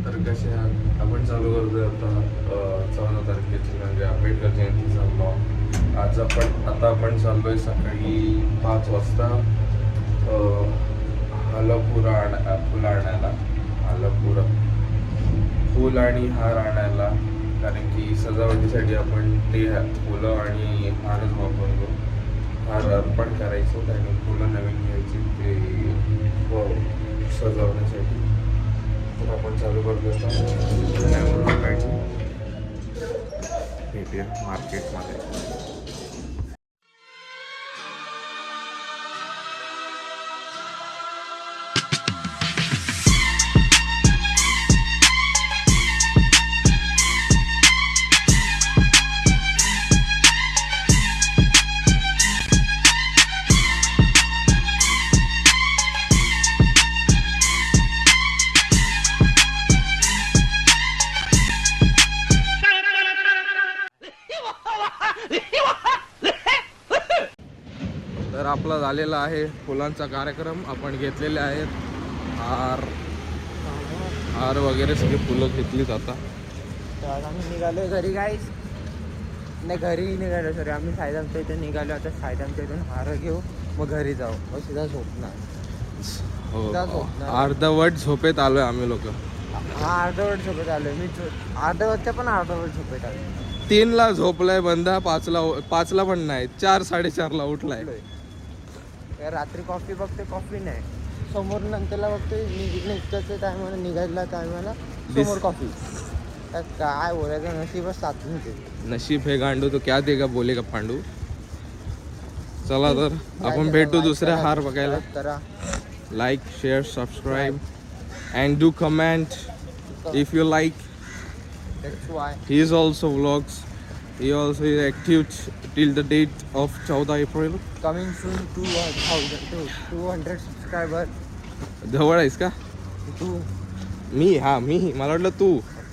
तर कसे आहात? आपण चालू करतोय आता 14 तारखेची म्हणजे आंबेडकर जयंतीचा ब्लॉग. आता आपण चाललोय सकाळी 5 वाजता फुलं आणायला. फूल आणि हार आणायला, कारण की सजावटीसाठी आपण ते फुलं आणि हारच वापरतो. हार अर्पण करायचो आणि फुलं नवीन घ्यायची ते सजवण्यासाठी. तर आपण चालू करतो भेटूया मार्केटमध्ये. तर आपला झालेला आहे फुलांचा कार्यक्रम. आपण घेतलेले आहेत हार वगैरे सगळे फुलं घेतलीच आता. तर आम्ही निघालो घरी गाईस. नाही घरी निघालो सॉरी, आम्ही सायदामच्या इथे निघालो. आता सायदामच्या इथून हार घेऊ, मग घरी जाऊ, मग सीधा झोपणार. अर्धवट झोपेत आलोय आम्ही लोक. हा अर्धवट झोपेत आलोय मी. अर्धवटच्या पण अर्धवट झोपेत आलोय. 3ला झोपलाय बंदा, 5ला पण नाही, 4-4:30ला उठलाय. रात्री कॉफी बघते, कॉफी नाही. समोर नंतरला बघते निघायच्या टायमाला, निघायला टायमाला समोर कॉफी. काय बोलायचं, नशीबच साथ नव्हते. नशीब हे गांडू तो क्या देगा बोलेगा पांडू. चला तर आपण भेटू दुसऱ्या हार बघायला. करा like, share, subscribe and do comment if you like. He is also vlogs. He also is active till the date of 14 April. Coming soon to 200 subscriber. जवळ आहेस का तू? मी मला वाटलं तू.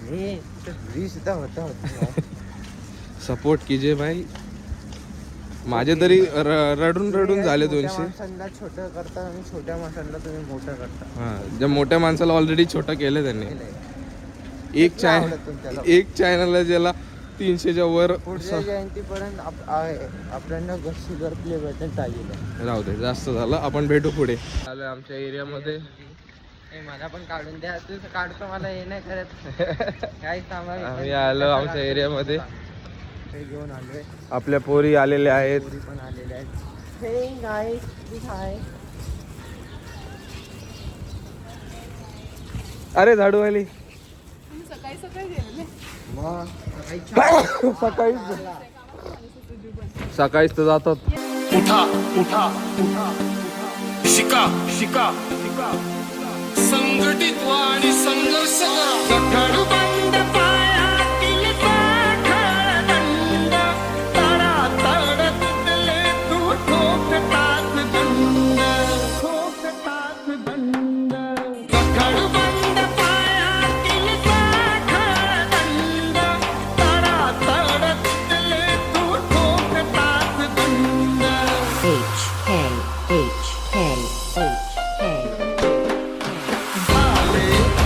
मी 20 होता. सपोर्ट कीजिए भाई. माझे तरी रडून झाले 200. माणसांना छोटं करता आणि छोट्या माणसांना तुम्ही मोठं करता. हां, ज्या मोठ्या माणसाला ऑलरेडी छोटं केलं त्यांनी. एक चॅनल ज्याला 300च्या वर. पुढच्या जयंतीपर्यंत आपल्याला शुगर प्ले बटन चालेल. राहू दे, जास्त झालं. आपण भेटू पुढे. आलोय आमच्या एरियामध्ये. मला पण काढून द्या. तू काढतो, मला हे नाही करत. काही सामान आम्ही आलो आमच्या एरियामध्ये. घेऊन आलोय. आपल्या पोरी आलेल्या आहेत. पोरी पण आलेल्या आहेत. हे गाईस हाय. अरे झाडूवाली सकाळीच तर जातात. उठा उठा उठा, शिका शिका शिका, संघटित व्हा आणि संघर्ष करा. बंद पायातील दंड, तडातड तुटले तू ठोकतात दंड, ठोकतात दंड. बंद पायातील दंड, तडातड तुटले तू ठोकतात दंड.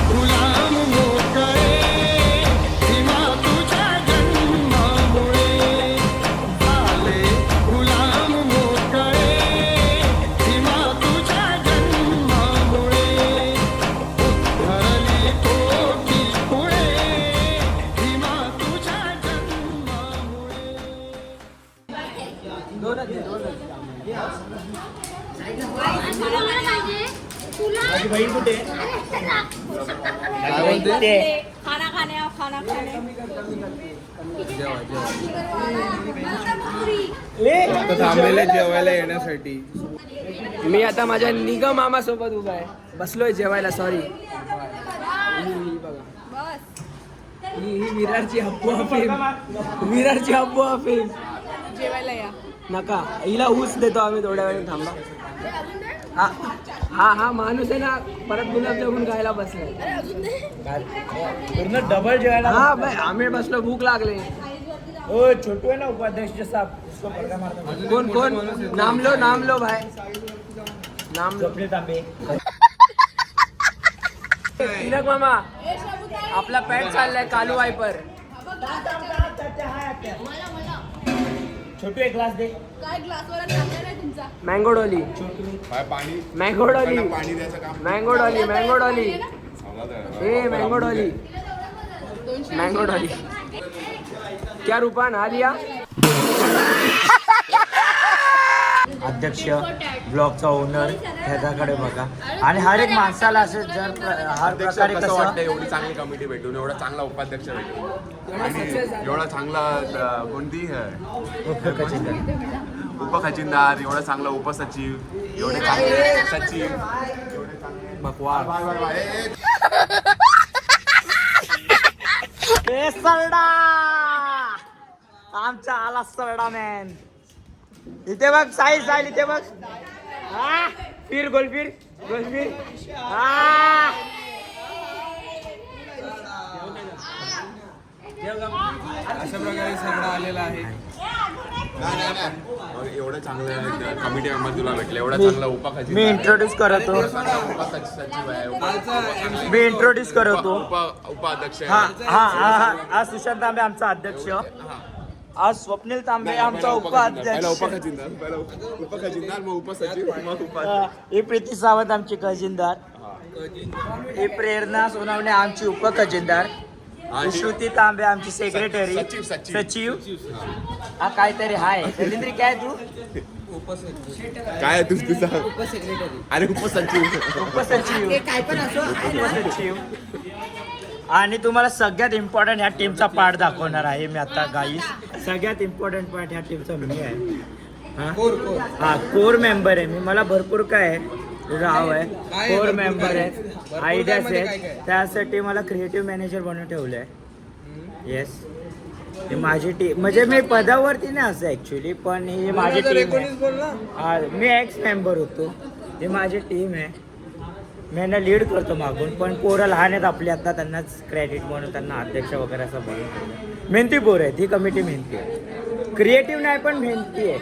गुलाम मोकळे भीमा तुझ्या जन्मामुळे. झाले गुलाम मोकळे भीमा तुझ्या जन्मामुळे. उद्धरली कोटी पुळे भीमा तुझ्या जन्मामुळे. माझी बहीण कुठे? काय म्हणते? खाना खाणे थांबलेले जेवायला येण्यासाठी. मी आता माझ्या निगम मामा सोबत उभा आहे, बसलोय जेवायला. सॉरी, ही विरारची हब्बू अफीम. जेवायला या. नका, हिला ऊस देतो आम्ही थोड्या वेळ. थांबा. हा माणूस आहे ना, परत गुलाबजामुन खायला बसलाय. पूर्ण डबल जेवायला. हा बाय, आम्ही बसलो, भूक लागले. ओ छोटू आहे ना उपाध्यक्ष साहेब. कोण नामलो भाई. नाम तांबे. तिलक मामा. आपला पॅट चाललाय कालू वायपर. छोटू एक ग्लास दे. काय ग्लासवर टाकलं नाही तुमचा मँगो डॉली. पाणी मँगो डॉली. पाणी द्यायचं काम मँगो डॉली. Mango Dolly. ए मँगो डॉली. 200 mango Dolly. क्या रूपान आलिया. अध्यक्ष ब्लॉगचा ओनर ह्याच्याकडे बघा. आणि हर एक माणसाला असं जर हर प्रकारे कसं कसं वाटतं एवढी चांगली कमिटी भेटून एवढा चांगला उपाध्यक्ष भेटून आणि एवढा चांगला कोणती उपखजिनदार एवढा चांगला उपसचिव एवढे चांगले सचिव सरडा आमचा आला सरडा मॅन. इथे बघ साहिल साहिल इथे बघ. हा फिर गोलफिर गोलफिर. हा अशा प्रकारे सगळं आलेला आहे. एवढं चांगलं कमिटी मेंबर तुला भेटलं एवढा चांगला उपखजिनदार. मी इंट्रोड्यूस करतो. सचिव आहे मी इंट्रोड्यूस करतो. उपाध्यक्ष हा आहे. हा हा हा आज सुशांत तांबे आमचा अध्यक्ष. आज स्वप्नील तांबे आमचा उपाध्यक्ष. पहिला उपखजिनदार मग उपसचिव मग उपाध्यक्ष. ही प्रीती सावंत आमची खजिनदार. ही प्रेरणा सोनावणे आमची उपखजिनदार. ही श्रुती तांबे आमची सेक्रेटरी सचिव. हा काहीतरी हाय रवींद्र काय तू काय तुझा अरे उपसचिव उपसचिव काय पण असो उपसचिव. आणि तुम्हाला सगळ्यात इम्पॉर्टंट ह्या टीमचा पार्ट दाखवणार आहे मी आता गाईस. सगळ्यात इम्पॉर्टंट पार्ट ह्या टीमचा मी आहे. हा कोर मेंबर आहे मी. मला भरपूर काय राव आहे कोर मेंबर आहेत आयडियाज आहेत. त्यासाठी मला क्रिएटिव्ह मॅनेजर बनवून ठेवलं आहे. येस ही माझी टीम म्हणजे मी पदावरती नाही असं ॲक्च्युली पण ही माझी टीम आहे. मी एक्स मेंबर होतो. ही माझी टीम आहे. मी यांना लीड करतो मागून पण पोरं लहान आहेत आपली आता त्यांनाच क्रेडिट म्हणून त्यांना अध्यक्ष वगैरे असं बनवून. मेहनती पोरं आहेत ही कमिटी. मेहनती आहे क्रिएटिव्ह नाही पण मेहनती आहे.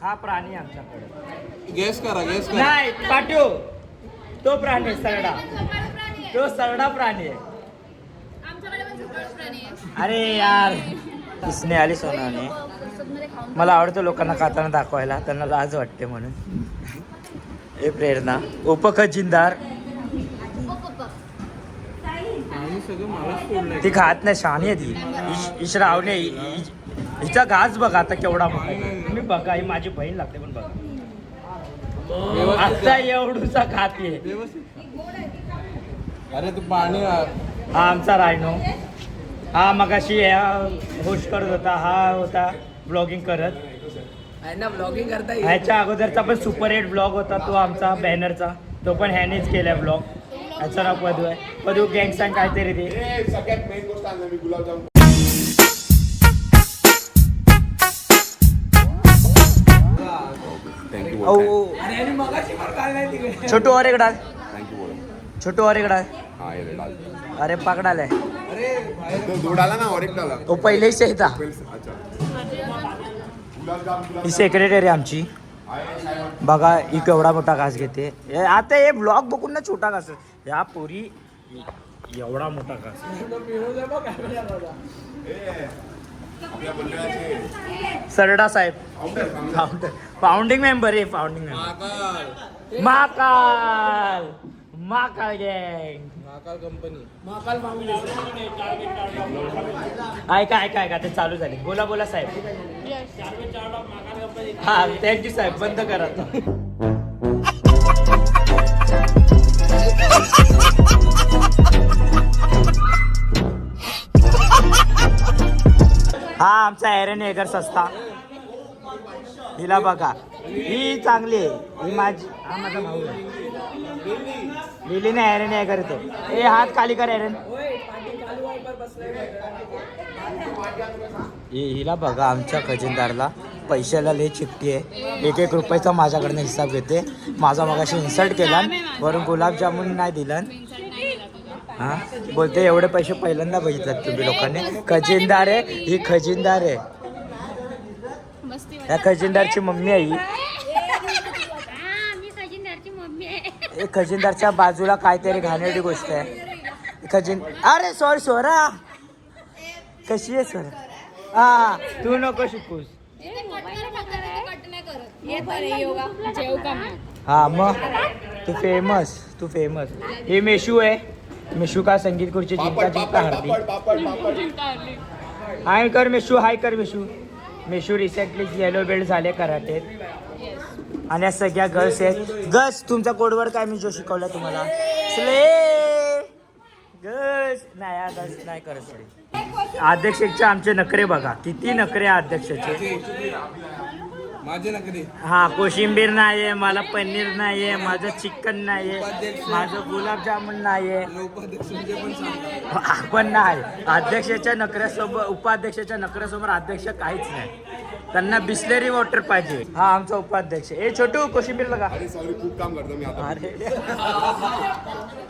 हा प्राणी आमच्याकडे गेस करा नाही पाठव. तो प्राणी सरडा. तो सरडा प्राणी आहे. आमच्याकडे पण झोपाळू प्राणी आहे. अरे यार इसने आली सोनाने. मला आवडतं लोकांना खाताना दाखवायला त्यांना लाज वाटते म्हणून. हे प्रेरणा उपखजिनदार. ती खात नाही शहाणी आहे ती. इश्रावणे हिचा घास बघा आता केवढा मोठा आहे. तुम्ही बघा ही माझी बहीण लागते पण बघा आता एवढूचा खाते. अरे तू पाणी हा आमचा रायनो. हा मगाशी होस्ट करत होता. हा होता ब्लॉगिंग करत. ना ब्लॉगिंग करता येईल. ह्याच्या अगोदरचा पण सुपर हिट ब्लॉग होता तो आमचा बॅनरचा. तो पण ह्यानेच केलाय ब्लॉग. ह्याचं नाव पदू आहे. पदू गँग सांग काहीतरी ते. सगळ्यात मेन गोष्ट आणलं मी गुलाबजाम. थँक्यू छोटू और एक डाल. थँक्यू बोल. छोटू और एक डाल. हा ये डाल. अरे पकडालाय. तो दो डाला ना और एक डाला. तो पहिले से था. अच्छा ही सेक्रेटरी आमची. बघा ही केवढा मोठा घास घेते. आता हे ब्लॉग बघून ना छोटा घास. या पोरी एवढा मोठा घास. सरडा साहेब फाउंडिंग मेंबर आहे. Founding member Mahakal. महाकाल गँग. महाकाल फॅमिली. ऐका ते चालू झाले. बोला बोला साहेब. हा थँक्यू साहेब. बंद करा. हा आमचा एरन एगर संस्था. हिला बघा ही चांगली आहे. ही माझी हा माझा भाऊ आहे. लिहिली नाही एरन एगर तो. ए हात खाली कर एरन. हिला बघा आमच्या खजिनदारला पैशाला लय चिठ्ठी आहे. 1-1 रुपयाचा माझ्याकडनं हिसाब घेते. माझा मगाशी इन्सल्ट केला वरून गुलाबजामुन नाही दिलं. हा बोलते एवढे पैसे पहिल्यांदा बघितलात तुम्ही लोकांनी. खजिनदार आहे ही. खजिनदार आहे. या खजिनदारची मम्मी आहे ही. खजिनदारच्या बाजूला काहीतरी घाणेरडी गोष्ट आहे. खजिन अरे सॉरी स्वरा कशी आहे स्वरा हा तू नको शिकूस हा मग तू फेमस हे मेशू आहे मेशू का संगीत खुर्ची जिंका जिंका हरदी हाय कर Meshu Meshu recently yellow belt झाले कराटेत आणि या सगळ्या गर्ल्स आहेत गर्ल्स तुमचा कोडवर काय मी जो शिकवला तुम्हाला स्ले गर्ल्स नाही या गर्ल्स नाही करत तरी अध्यक्षचे आमचे नखरे बघा किती नखरे अध्यक्षाचे माझे नकरी हा कोशिंबीर नाहीये मला पनीर नाहीये माझं चिकन नाहीये माझं गुलाबजामुन नाहीये पण नाही अध्यक्षाच्या नखऱ्यासोबत उपाध्यक्षाच्या नखऱ्यासमोर अध्यक्ष काहीच नाही त्यांना बिस्लेरी वॉटर पाहिजे हा आमचा उपाध्यक्ष ए छोटू कोशिंबीर बघा अरे सॉरी खूप काम करतो मी आता अरे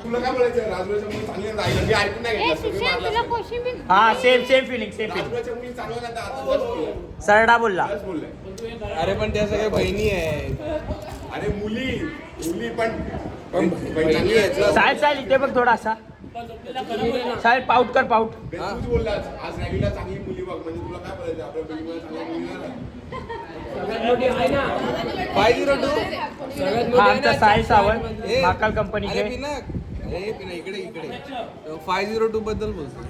तुला काय बोलायचं राजूच्या मुली चांगले राहिले मी ऐकून नाही घेतलं हा सेम फिलिंग राजूच्या मुली चांगल्या नाही आता बस सरडा बोलला बोलले अरे पण त्या सगळ्या बहिणी आहेत अरे मुली पण बहिणी आहेत साहेब इथे बघ थोडासा साहेब पाऊट कर पाऊट तूच बोलला आज रॅगीला चांगली मुली बघ म्हणजे तुला काय बोलायचं आपल्या बिल्डिंगमध्ये चांगल्या मुली नाही 502 हा आमचा साई सावंत महाकाल कंपनीचे इकडे 502 बद्दल बोलतो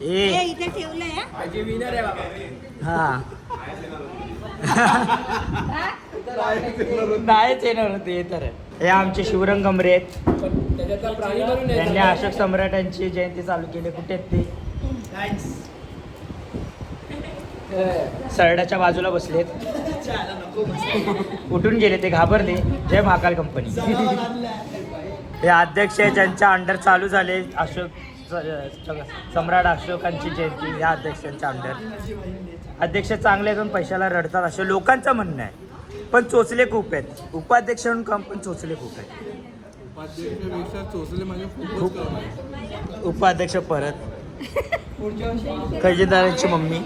ए इथे ठेवलंय विनर आहे बाबा हा नाहीच येणार होते तर हे आमचे शिवरंग गमरे आहेत पण त्याच्यातला प्राणी बनून त्यांनी अशोक सम्राटांची जयंती चालू केली कुठे आहेत ते सरड्याच्या बाजूला बसलेत उठून गेले ते घाबरले जय महाकाल कंपनी हे अध्यक्ष ज्यांच्या अंडर चालू झाले अशोक सम्राट अशोकांची जयंती या अध्यक्षांच्या अंडर अध्यक्ष चांगले पण पैशाला रडतात असे लोकांचं म्हणणं आहे पण चोचले खूप आहेत उपाध्यक्ष म्हणून काम पण चोचले खूप आहेत उपाध्यक्ष परत खजिनदारांची मम्मी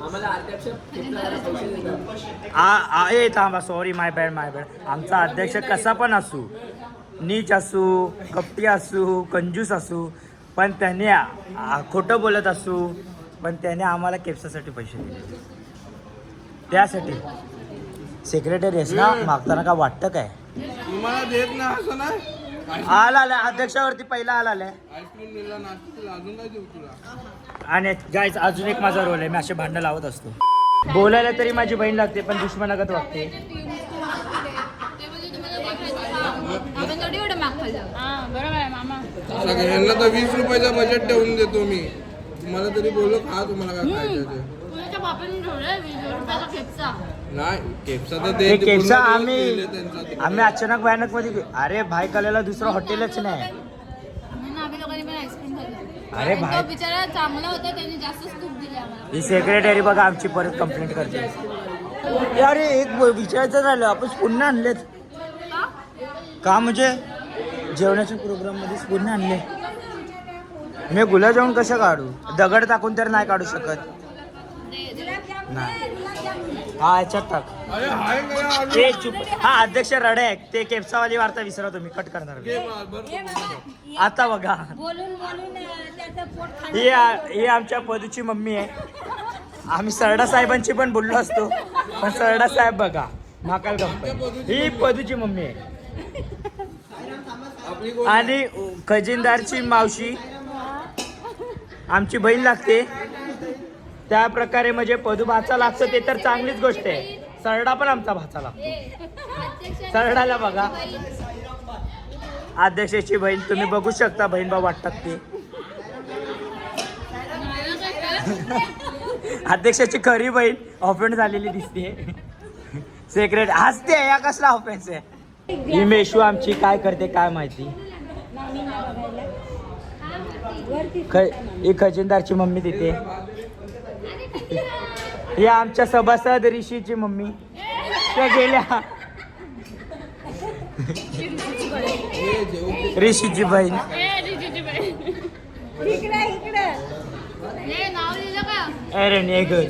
आम्हाला अध्यक्ष ए थांबा सॉरी माय बॅड आमचा अध्यक्ष कसा पण असू नीच असू कपटी असू कंजूस असू पण त्याने खोटं बोलत असू पण त्याने आम्हाला केपसासाठी पैसे दिले त्यासाठी सेक्रेटरी आहेस ना मागताना का वाटतं काय तुम्हाला देत ना असं ना आला अध्यक्षावरती पहिला आला आईस्क्रीम दिला नाश्ता अजून काय देऊ तुला आणि गाईज अजून एक माझा रोल आहे मी असे भांडण लावत असतो बोलायला तरी माझी बहीण लागते पण दुश्मनागत वागते आपण थोडी एवढं माग खाल्लं बरोबर आहे मामा यांना तर 20 रुपयाचा बजेट ठेवून देतो मी तुम्हाला तरी बोललो खा तुम्हाला काय खायचं ते तुझ्या बापाने ठेवलंय 20 रुपयाचा खेपचा नाही केपसा तर ते केपसा त्यांचा आम्ही अचानक भयानक मध्ये अरे भाई कलेला दुसरं हॉटेलच नाही म्हणून आम्ही लोकांनी पण आईस्क्रीम खाल्लं अरे तो भाई बिचारा चांगला होता त्यांनी जास्त स्कूप दिली आम्हाला ही सेक्रेटरी बघा आमची परत कंप्लेंट करते अरे एक विचारायचं राहिलं आपण स्पून आणलेत का म्हणजे जेवणाच्या प्रोग्राम मध्ये स्पून आणले मी गुलाबजामुन कसं काढू दगड टाकून तर नाही काढू शकत नाही हा याच्यात टाक अरे हाय काय ते चुप हा अध्यक्ष रडे आहे ते केपसावाली वार्ता विसरा तुम्ही कट करणार आता बघा बोलून त्याचं पोट खाली ही आमच्या पदूची मम्मी आहे आम्ही सरडा साहेबांची पण बोललो असतो पण सरडा साहेब बघा महाकाल कंपनी ही पदूची मम्मी आहे आणि खजिनदारची मावशी आमची बहीण लागते त्या प्रकारे म्हणजे पदू भाचा लागतं ते तर चांगलीच गोष्ट आहे सरडा पण आमचा भाचा लागतो सरडाला बघा अध्यक्षाची बहीण तुम्ही बघू शकता बहीण भाऊ वाटतात ते अध्यक्षाची खरी बहीण ऑफेंड झालेली दिसते सेक्रेटरी हसते या कसला ऑफेन्स आहे ही मेशू आमची काय करते काय माहिती ही खजिनदारची मम्मी तिथे ही आमच्या सभासद ऋषीची मम्मी त्या गेल्या ऋषीची बहीण नाव लिहिलं का अरे नेगर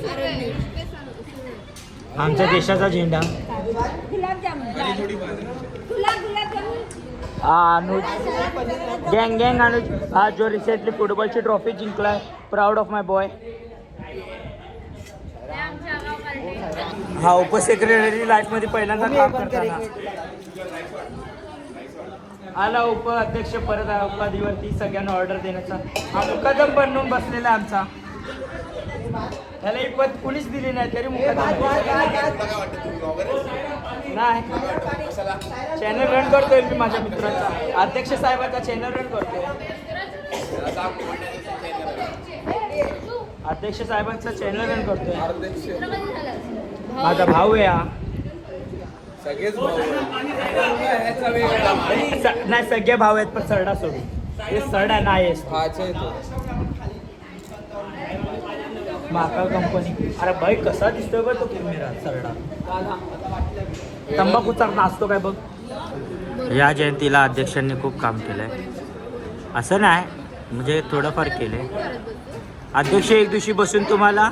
आमच्या देशाचा झेंडा गुलाबजामुन तुला गुलाबजामुन अनुज गँग अनुज हा जो रिसेंटली फुटबॉलची ट्रॉफी जिंकलाय. Proud of my boy. हा उपसेक्रेटरी लाईफमध्ये पहिल्यांदा काम करताना आला. उपाध्यक्ष परत उपाधीवरती सगळ्यांना ऑर्डर देण्याचा हा मुकादम बनवून बसलेला आहे आमचा. त्याला ही पद कुणीच दिली नाही तरी मुकादम नाही. चॅनल रन करतोय मी माझ्या मित्राचा. अध्यक्ष साहेबाचा चॅनल रन करतोय. अध्यक्ष साहेबांचा चॅनल रन करतोय. माझा भाऊ आहे हा. सगळेच भाऊ नाही सगळे भाऊ आहेत पण सरडा सोडून. हे सरडा नाही आहे तो. महाकाळ कंपनी. अरे भाई कसा दिसतोय बघ तो कॅमेरा सरडा. तंबाखूचा नाचतो काय बघ. या जयंतीला अध्यक्षांनी खूप काम केलंय. असं नाही म्हणजे थोडंफार केलंय. अध्यक्ष एक दिवशी बसून तुम्हाला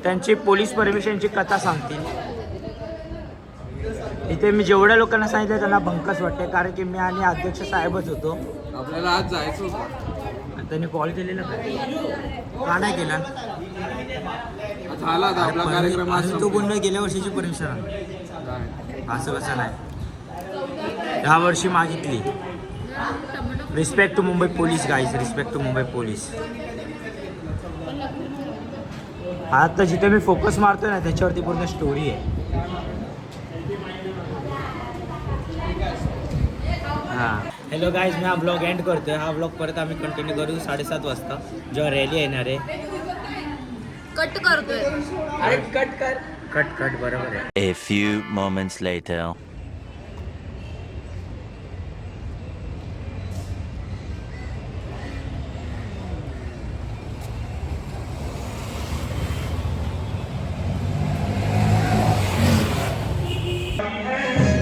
त्यांची पोलीस परमिशनची कथा सांगतील. इथे मी जेवढ्या लोकांना सांगितलं त्यांना भंकस वाटते कारण की मी आणि अध्यक्ष साहेबच होतो. आपल्याला आज जायचं होतं. त्यांनी कॉल केलेला काय का नाही केला. झाला आता आपला कार्यक्रम. आज तो बोलणं गेल्या वर्षीची परमिशन असं कसं नाही. ह्या वर्षी मागितली. Respect to Mumbai police guys. Respect to Mumbai police. आता जिथे मी फोकस मारतोय ना त्याच्यावरती पूर्ण स्टोरी आहे. हां हॅलो गाईज मी हा ब्लॉग एंड करतोय. हा ब्लॉग परत आम्ही कंटिन्यू करू 7:30 वाजता जेव्हा रॅली येणार आहे. कट करतोय. अरे कट कर. कट बरोबर आहे. A few moments later.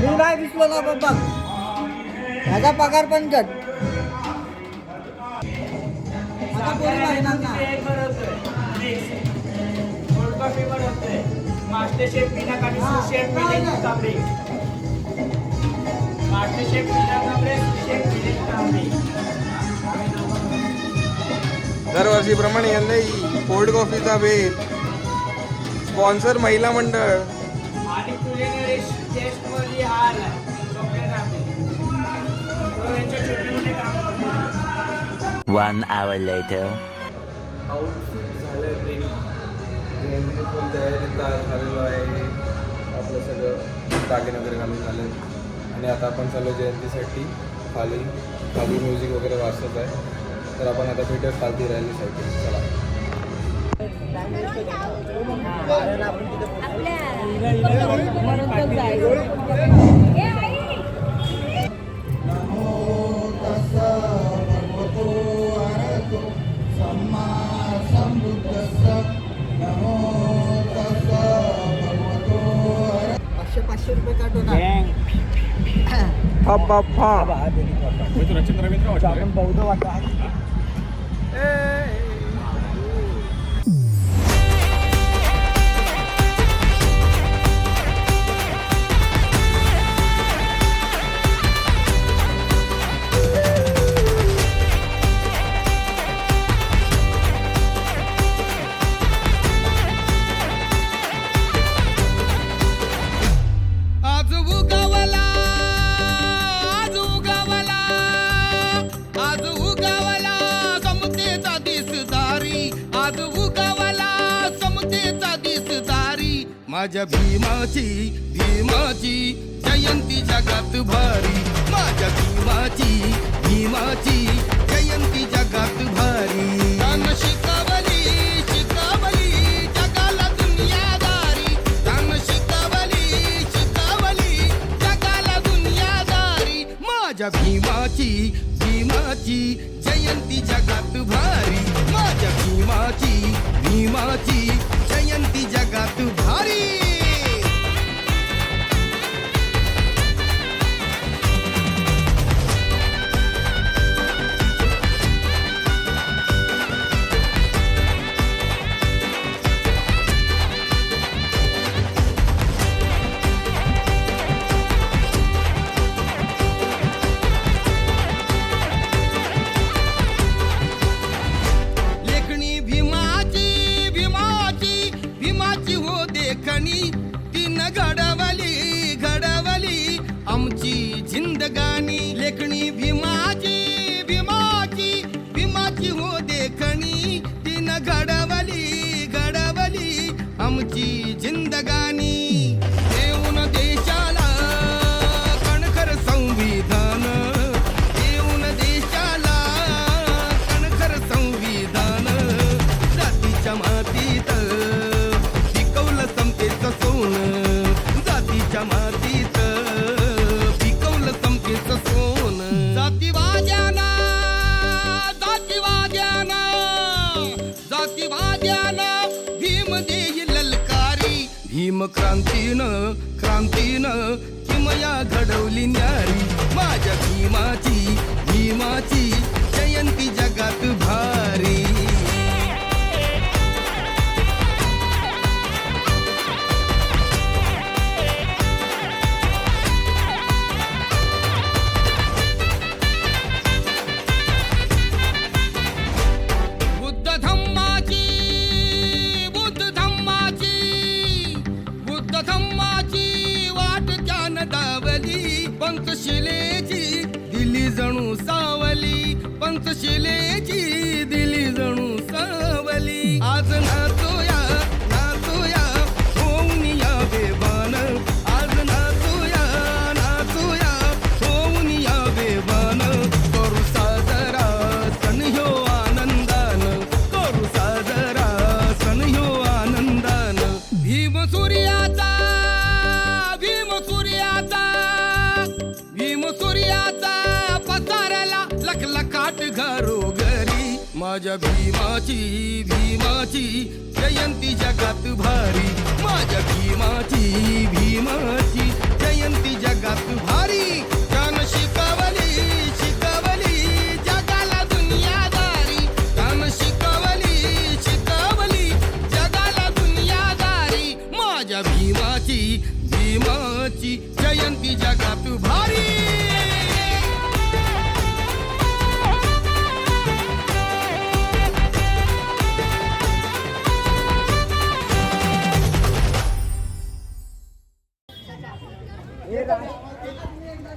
मी नाही दिसलो ना बाबा. माझा पगार पण कट. दरवर्षीप्रमाणे यंदाही कोल्ड कॉफीचा भेट. स्पॉन्सर महिला मंडळ. आणि कुलिनरी टेस्टमध्ये हार One hour later. आउटफिट झालं रेडी. जयंतीने फुल तयारीत झालेलो आहे. आपलं सगळं दागिने वगैरे घालून झालं आणि आता आपण चालू जयंतीसाठी खाली म्युझिक वगैरे वाजत आहे. तर आपण आता भेटूया खालती रॅलीसाठी. चला. ₹500 काढतो ना. आपण बौद्ध वाटा. आज उगवला आज उगवला आज उगवला समतेचा दिसदारी. आज उगवला समतेचा दिसदारी. माझ्या भीमाची जयंती जगात भारी. माझ्या भीमाची जयंती जगात भारी. तान शिकवली जगाला दुनियादारी. तान शिकवली जगाला दुनियादारी. माझ्या भीमाची जयंती जगात भारी. माझ्या भीमाची जयंती जगात भारी. क्रांतीनं किमया घडवली न्यारी माझ्या भीमाची जयंती जगात भारी. बुद्ध धम्माची वाट त्यानं दावली पंचशिलेची दिली जणू सावली पंचशिलेची दिली जणू सावली. आज नाचूया होऊन या बेबान आज नाचूया होऊन या बेबान करू साजरा सण ह्यो आनंदान करू साजरा सण ह्यो आनंदान. भीम सूर्याचा पसारला लखलखाट घरोघरी माझ्या भीमाची जयंती जगात भारी माझ्या भीमाची जयंती जगात भारी. त्यानं शिकवली जगाला दुनियादारी त्यानं शिकवली जगाला दुनियादारी माझ्या भीमाची जयंती जगात भारी.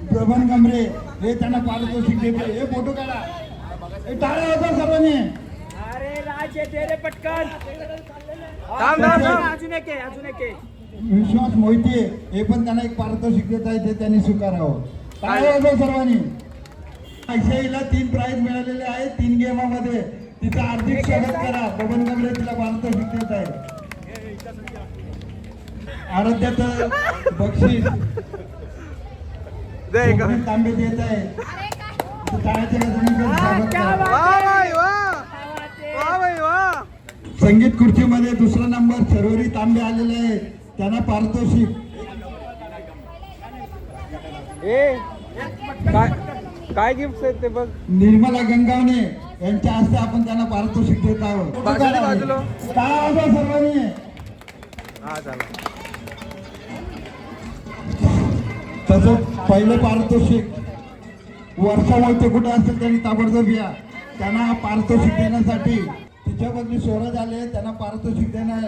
प्रभन कमरे हे त्यांना पारितोषिक देते. हे फोटो काढा हे टाळ्या होता सर्वांनी. अरे राज येते रे पटकन. अजून एक विश्वास मोहिते हे पण त्यांना एक पारितोषिक देत आहे ते त्यांनी स्वीकारावं. टाळ्या होता सर्वांनी. आयशाईला 3 प्राइज मिळालेले आहेत 3 गेमामध्ये. तिचं हार्दिक स्वागत करा. प्रभन कमरे तिला पारितोषिक देत आहे. आराध्याचं बक्षीस तांबे देत आहे. संगीत खुर्चीमध्ये 2रा नंबर सरोवरी तांबे आलेले आहे त्यांना पारितोषिक. काय गिफ्ट आहेत ते बघ. निर्मला गंगावणे यांच्या हस्ते आपण त्यांना पारितोषिक देत आहोत. सर्वांनी तसंच पहिलं पारितोषिक वर्षा मोहिते कुठे असतील त्यांनी ताबडतोब या. त्यांना पारितोषिक देण्यासाठी तिच्या बदली स्वराज आले त्यांना पारितोषिक देणार.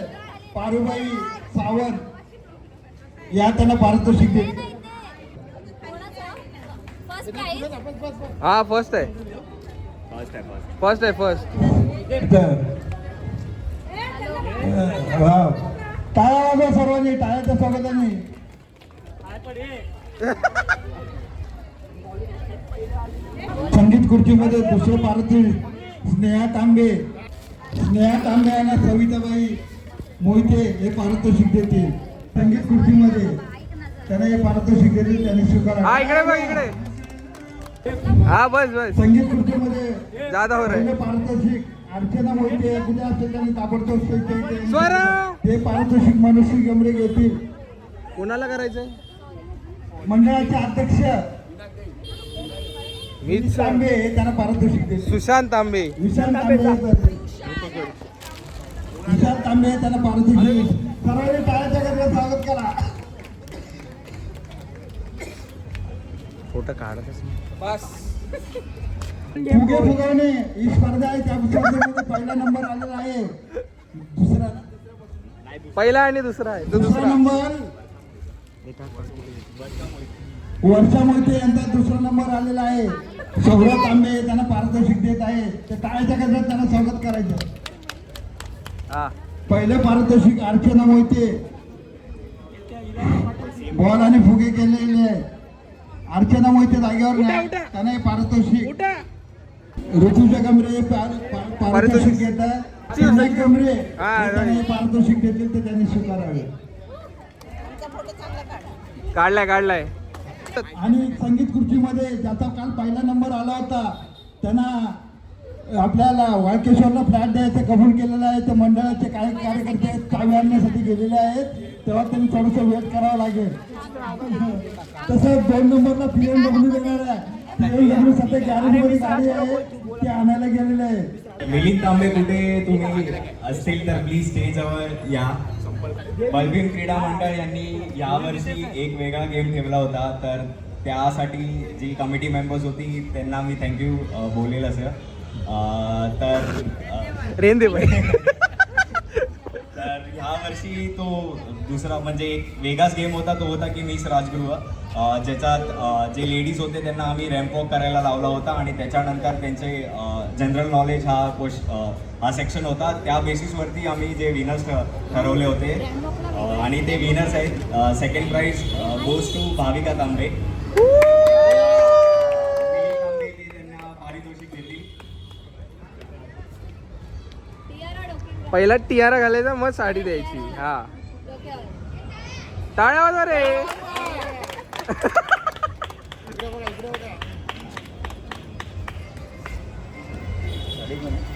पारुबाई सावंत या त्यांना पारितोषिक दे. हा फर्स्ट आहे. टाळ्या वाजवा सर्वांनी. टाळ्याच्या स्वागताने. संगीत खुर्चीमध्ये 2रे पारितोषिक स्नेहा तांबे यांना सविताबाई मोहिते हे पारितोषिक देतील. संगीत खुर्चीमध्ये त्यांना हे पारितोषिक देतील त्यांनी स्वीकारा. संगीत खुर्चीमध्ये पारितोषिक अर्चना मोहिते कुठे असतील त्यांनी ताबडतोब ते पारितोषिक मनुष्य गमरे घेतील. कोणाला करायचंय? मंडळाचे अध्यक्ष तांबे त्यांना पारितोषिक देतील. सुशांत तांबे विशाल तांबे त्यांना पारितोषिक देतील. सर्वांनी टाळ्याच्या गजरात स्वागत करा. फोटो काढतच फुगे फुगवणे ही स्पर्धा आहे. त्या स्पर्धेमध्ये पहिला नंबर आलेला आहे. पहिला आणि दुसरा आहे. दुसरा नंबर वर्षा मोहिते यांचा 2रा नंबर आलेला आहे. सौरभ तांबे त्यांना पारितोषिक देत आहे. ते टाळ्याच्या गजरात त्यांना स्वागत करायचं. पहिले पारितोषिक अर्चना मोहिते बॉल आणि फुगे केलेले आहे. अर्चना मोहिते जागेवर नाही त्यांना हे पारितोषिक. ऋतुजा गमरे पारितोषिक घेतात. गमरे हे पारितोषिक देतील ते त्यांनी स्वीकारावे. काढलाय. आणि संगीत खुर्चीमध्ये ज्याचा काल पहिला नंबर आला होता त्यांना आपल्याला वाळकेश्वरला फ्लॅट द्यायचं कबूल केलेलं आहे. ते मंडळाचे काही कार्यकर्ते चावी आणण्यासाठी गेलेले आहेत, तेव्हा त्यांनी थोडंसं वेट करावं लागेल. तसंच 2 नंबरला BMW देणार आहे. BMW सध्या गॅरेजमध्ये गाडी आहे, ते आणायला गेलेले आहे. मिलिंद तांबे कुठे तुम्ही असतील तर प्लीज स्टेजवर या. बलबीर क्रीडा मंडळ यांनी यावर्षी एक वेगळा गेम ठेवला होता, तर त्यासाठी जी कमिटी मेंबर्स होती त्यांना मी थँक्यू बोलेल असं. तर रेंदे बाई. तर ह्यावर्षी तो दुसरा म्हणजे एक वेगळाच गेम होता, तो होता की मिस राजगृह, ज्याच्यात जे लेडीज होते त्यांना आम्ही रॅम्प वॉक करायला लावला होता आणि त्याच्यानंतर त्यांचे जनरल नॉलेज हा सेक्शन होता. त्या बेसिसवरती आम्ही जे विनर्स ठरवले होते आणि ते विनर्स आहेत. Second prize goes to Bhavika Tambe. त्यांना पारितोषिक देतील. पहिला टियारा घालायचा मग साडी द्यायची. हा टाळ्या वाजवा रे.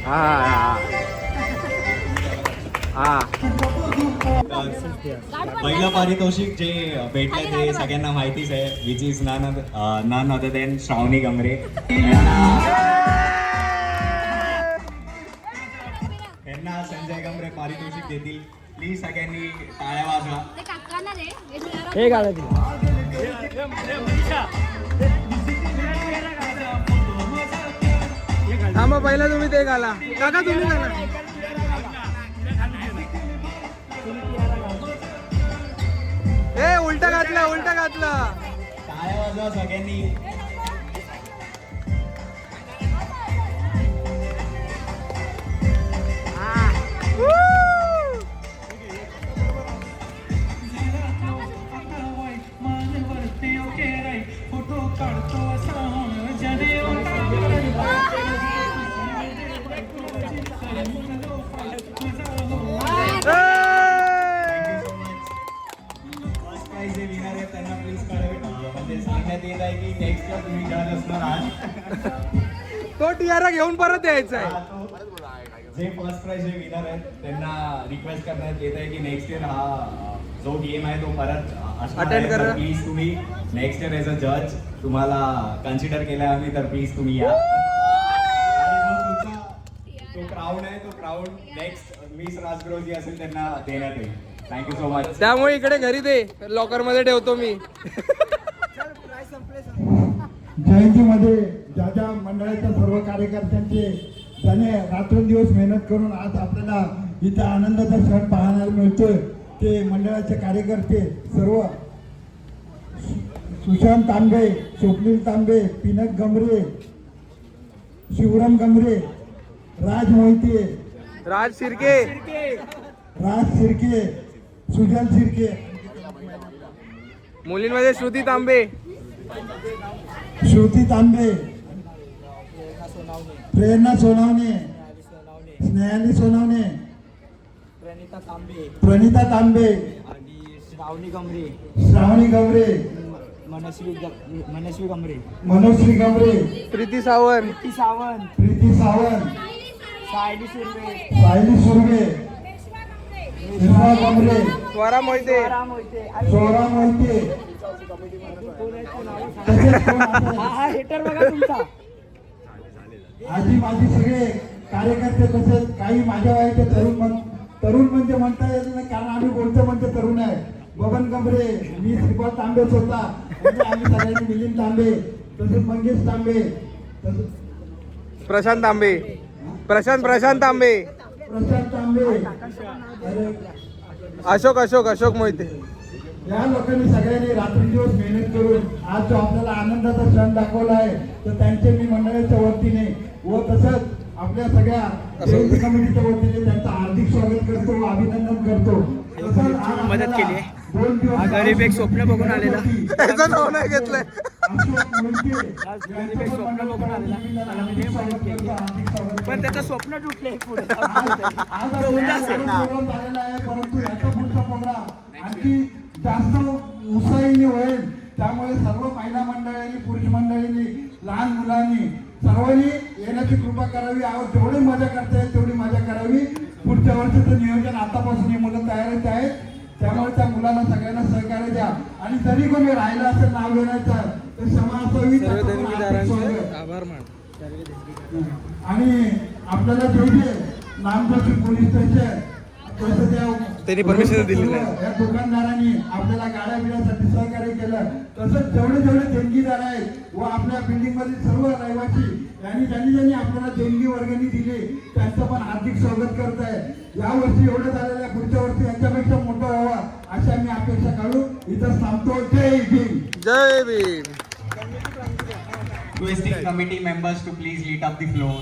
हा हा. पहिलं पारितोषिक जे भेटलं ते सगळ्यांना माहितीच आहे, which is none other than Shravani Gamare. त्यांना संजय गमरे पारितोषिक देतील. प्लीज सगळ्यांनी टाळ्या वाजवा. हे घाला ती. हा मग पहिला तुम्ही ते घाला. काका तुम्ही घाला. ए उलटा घातला, उलटा घातला. टाळ्या वाजवा सगळ्यांनी. तो टियारा घेऊन परत यायचा आहे. जे फर्स्ट प्राइज जे विनर आहेत त्यांना रिक्वेस्ट करण्यात येत आहे की नेक्स्ट इयर हा जो गेम आहे तो परत Attend करा. प्लीज तुम्ही नेक्स्ट इयर एज अ जज तुम्हाला कन्सिडर केलं आहे आम्ही, तर प्लीज तुम्ही या. आणि जो तुमचा जो क्राऊड आहे तो क्राऊड नेक्स्ट मिस राजगृह जी असेल त्यांना देण्यात येईल. Thank you so much. त्यामुळे इकडे घरी दे, लॉकर मध्ये ठेवतो मी. जयंतीमध्ये ज्या ज्या मंडळाच्या सर्व कार्यकर्त्यांचे ज्याने रात्रंदिवस मेहनत करून आज आपल्याला इथे आनंदाचा क्षण पाहायला मिळतोय, ते मंडळाचे कार्यकर्ते सर्व सुशांत तांबे, स्वप्नील तांबे, पिनक गमरे, शिवराम गमरे, राज मोहिते, राज शिर्के, राज शिर्के, सुजल शिर्के, मुलींमध्ये श्रुती तांबे, श्रुती तांबे, प्रेरणा सोनावणे, स्नेहाली सोनावणे, प्रणिता तांबे, श्रावणी गमरे, श्रावणी गमरे, मनस्वी गमरे, मनोश्री गमरे, प्रीती सावंत, प्रीती सावंत, सायली सुर्वे, सायली सुर्वे, विश्वा गमरे, स्वरा मोहिते, सोहरा मोहिते. तसेच कोण आहे? हा हेटर बघा तुमचा. आजी माझी सगळे कार्यकर्ते, तसेच काही माझ्या वयाचे तरुण म्हणजे म्हणता येत नाही, कारण आम्ही बोलतो म्हणजे तरुण आहे. बबन गमरे, मी श्रीपाद तांबे स्वतः, म्हणजे आम्ही सगळ्यांनी मिलिंद तांबे, तसेच मंगेश तांबे, तसेच प्रशांत तांबे, प्रशांत तांबे, प्रशांत तांबे, अशोक मोहिते. या लोकांनी सगळ्यांनी रात्रंदिवस मेहनत करून आज जो आपल्याला आनंदाचा क्षण दाखवला आहे, तर त्यांचे मी मंडळाच्या वतीने व तसंच आपल्या सगळ्या जयंती कमिटीच्या वतीने त्यांचं हार्दिक स्वागत करतो, अभिनंदन करतो. तसंच आज मदत केली आहे. 2 दिवस हा गरीब एक स्वप्न बघून आलेला. त्याचं नाव नाही घेतलंय. अशोक मोहिते गरीब एक स्वप्न बघून आलेला. त्याला मी लय मदत केली. पण त्याचं स्वप्न तुटले पुढे. आज प्रोग्राम झालेला आहे, परंतु याचा पुढचा प्रोग्राम आणखी जास्त उत्साहीने होईल. त्यामुळे सर्व महिला मंडळांनी, पुरुष मंडळींनी, लहान मुलांनी सर्वांनी सगळ्यांची कृपा करावी. जेवढी मजा करता येईल तेवढी मजा करावी. पुढच्या वर्षीचं नियोजन आतापासून ही मुलं तयारीत आहेत, त्यामुळे त्या मुलांना सगळ्यांना सहकार्य द्या. आणि जरी कोणी राहिलं असेल नाव घेण्याचं तर क्षमा असावी. आभार मान. आणि आपल्याला जेवढे नामपंच पोलीस स्टेशन तसं त्यांनी परमिशन दिली नाही. या दुकानदारांनी आपल्याला गाड्या बिड्यासाठी सहकार्य केलं, तसंच जेवढे देणगीदार आहेत व आपल्या बिल्डिंग मधील सर्व रहिवासी यांनी ज्यांनी आपल्याला देणगी वर्गणी दिली त्यांचं पण हार्दिक स्वागत करत आहे. या वर्षी एवढं झालेलं आहे, पुढच्या वर्षी यांच्यापेक्षा मोठं व्हावं अशी आम्ही अपेक्षा काढू. इथं थांबतो. जय भीम. जय Bhim. Requesting committee members to please light up the floor.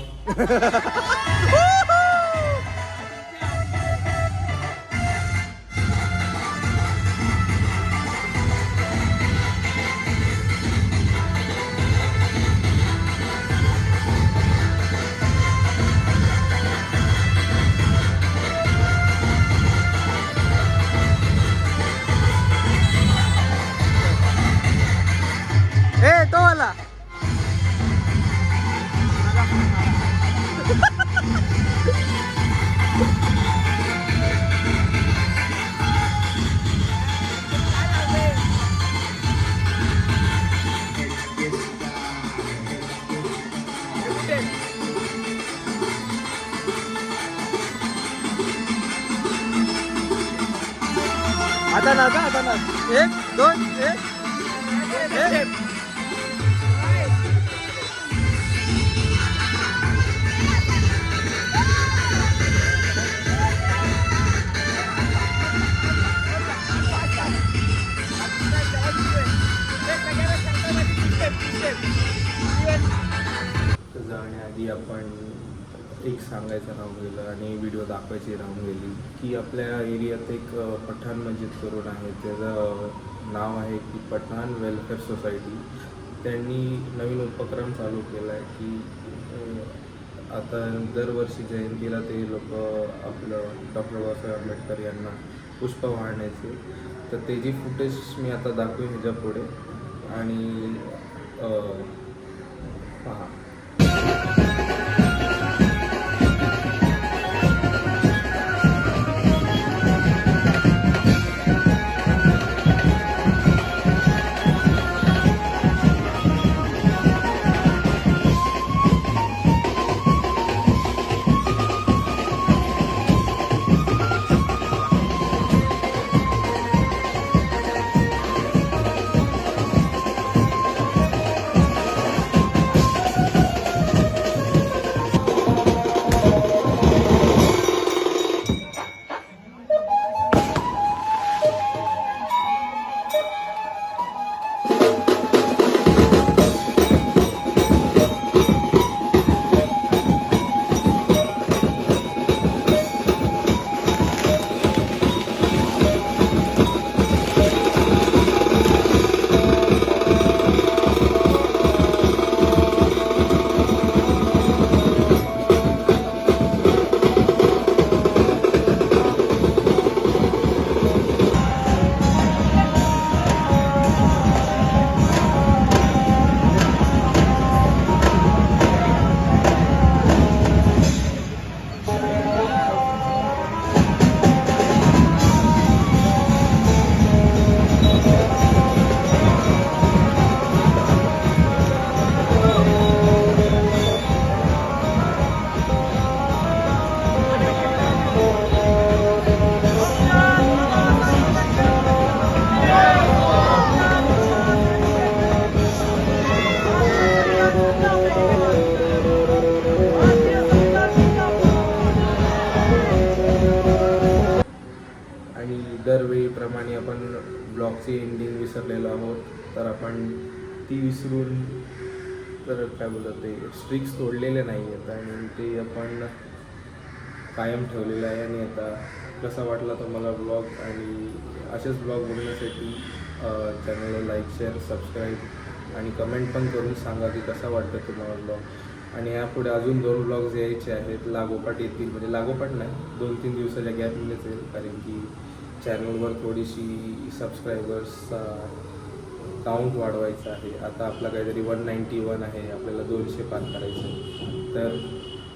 तो वाला आता ना 1 2 1 जाण्याआधी आपण एक सांगायचं राहून गेलं आणि व्हिडिओ दाखवायची राहून गेली की आपल्या एरियात एक पठाण मस्जिद करून आहे, त्याचं नाव आहे की पठाण वेलफेअर सोसायटी. त्यांनी नवीन उपक्रम चालू केला आहे की आता दरवर्षी जयंतीला ते लोक आपलं डॉक्टर बाबासाहेब आंबेडकर यांना पुष्प वाहण्याचे, तर त्याची फुटेज मी आता दाखवेन ह्याच्या पुढे. आणि पहा. दरवेळीप्रमाणे आपण ब्लॉगची एंडिंग विसरलेलो आहोत, तर आपण ती विसरून तर काय बोलतात ते स्ट्रिक्स तोडलेले नाही आहेत आणि ते आपण कायम ठेवलेलं आहे. आणि आता कसा वाटला तुम्हाला ब्लॉग, आणि असेच ब्लॉग बघण्यासाठी चॅनलला लाईक शेअर सबस्क्राईब आणि कमेंट पण करून सांगा की कसा वाटतं तुम्हाला ब्लॉग. आणि यापुढे अजून 2 ब्लॉग्स यायचे आहेत, लागोपाठ येतील, म्हणजे लागोपाठ नाही 2-3 दिवसाच्या गॅपमध्येच येईल, कारण की चॅनलवर थोडीशी सबस्क्रायबर्सचा काउंट वाढवायचा आहे. आता आपला काहीतरी 191 आहे, आपल्याला 200 पार करायचं. तर तर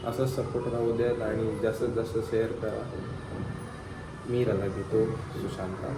असंच सपोर्ट राहू द्यात आणि जास्तीत जास्त शेअर करा. मी रजा घेतो. सुशांत.